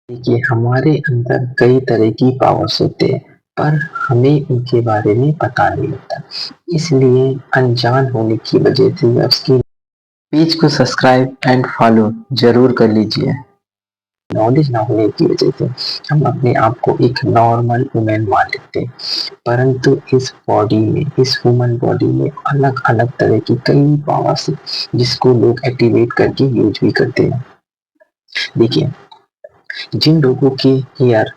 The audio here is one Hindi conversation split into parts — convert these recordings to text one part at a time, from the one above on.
देखिए, हमारे अंदर कई तरह की पावर्स होते हैं, पर हमें उनके बारे में पता नहीं होता। इसलिए अनजान होने की वजह से या उसकी पेज को सब्सक्राइब एंड फॉलो ज़रूर कर लीजिए। नॉलेज ना होने की वजह से हम अपने आप को एक नॉर्मल वुमन मान लेते हैं, परंतु इस बॉडी में, इस ह्यूमन बॉडी में अलग-अलग तरह की कई पावर्स हैं, जिसको लोग एक्टिवेट करके यूज़ भी करते हैं। देखिए, जिन लोगों के हेयर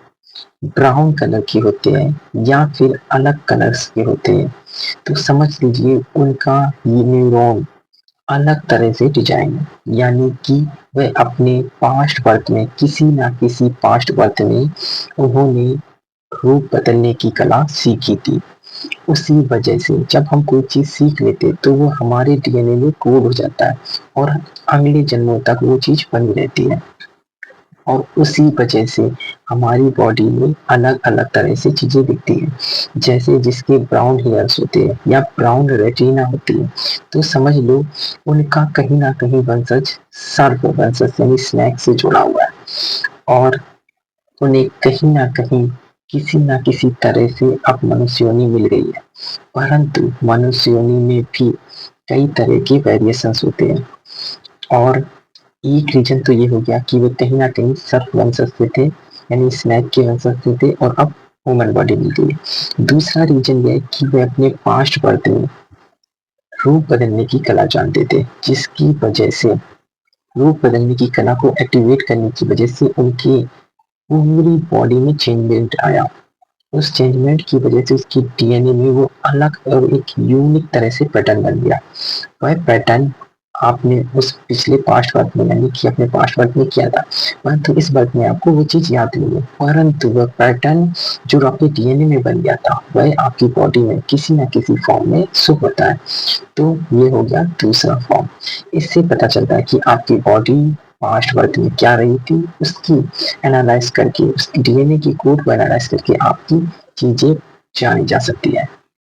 ब्राउन कलर के होते हैं या फिर अलग कलर्स के होते हैं, तो समझ लीजिए उनका ये न्यूरॉन अलग तरह से डिजाइन है, यानी कि वह अपने पास्ट बर्थ में किसी ना किसी पास्ट बर्थ में उन्होंने रूप बदलने की कला सीखी थी। उसी वजह से जब हम कोई चीज सीख लेते तो वो हमारे डीएनए में कोड हो जाता है और अगले जन्मों तक वो चीज बनी रहती है। और उसी वजह से हमारी बॉडी में अलग-अलग तरह से चीज़ें दिखती हैं। जैसे जिसके ब्राउन हेयर्स होते हैं या ब्राउन रेटिना होती है, तो समझ लो उनका कहीं न कहीं वंशज सर्प वंशज यानी स्नेक से जुड़ा हुआ है और उन्हें कहीं न कहीं किसी न किसी तरह से अब मनुष्य योनि मिल गई है। परंतु मनुष्य योनि में भी कई तरह के वेरिएशंस होते हैं और एक रीज़न तो ये हो गया कि वो कहीं न कहीं सर्प वंशज से थे, यानी स्नेक के वंशज से थे और अब ह्यूमन बॉडी मिल गई है। दूसरा रीज़न ये है कि वे अपने पास्ट बर्थ में रूप बदलने की कला जानते थे, जिसकी वजह से रूप बदलने की कला को एक्टिवेट करने की वजह से उनकी पूरी बॉडी में चेंजमेंट आया। उस चेंजमेंट की वजह से उसकी डीएनए में वो अलग और एक यूनिक तरह से पैटर्न बन गया। वह पैटर्न आपने उस पिछले पास्ट बर्थ में यानी कि अपने पास्ट बर्थ में किया था, परंतु इस बर्थ में आपको वो चीज़ याद नहीं है। परंतु वह पैटर्न जो आपके डीएनए में बन गया था, वह आपकी बॉडी में किसी न किसी फॉर्म में शो होता है। तो ये हो गया दूसरा फॉर्म। इससे पता चलता है कि आपकी बॉडी पास्ट बर्थ में क्या रही थी, उसकी एनालाइज़ करके, उसकी डीएनए की कोड को एनालाइज़ करके आपकी चीज़ें जानी जा सकती है।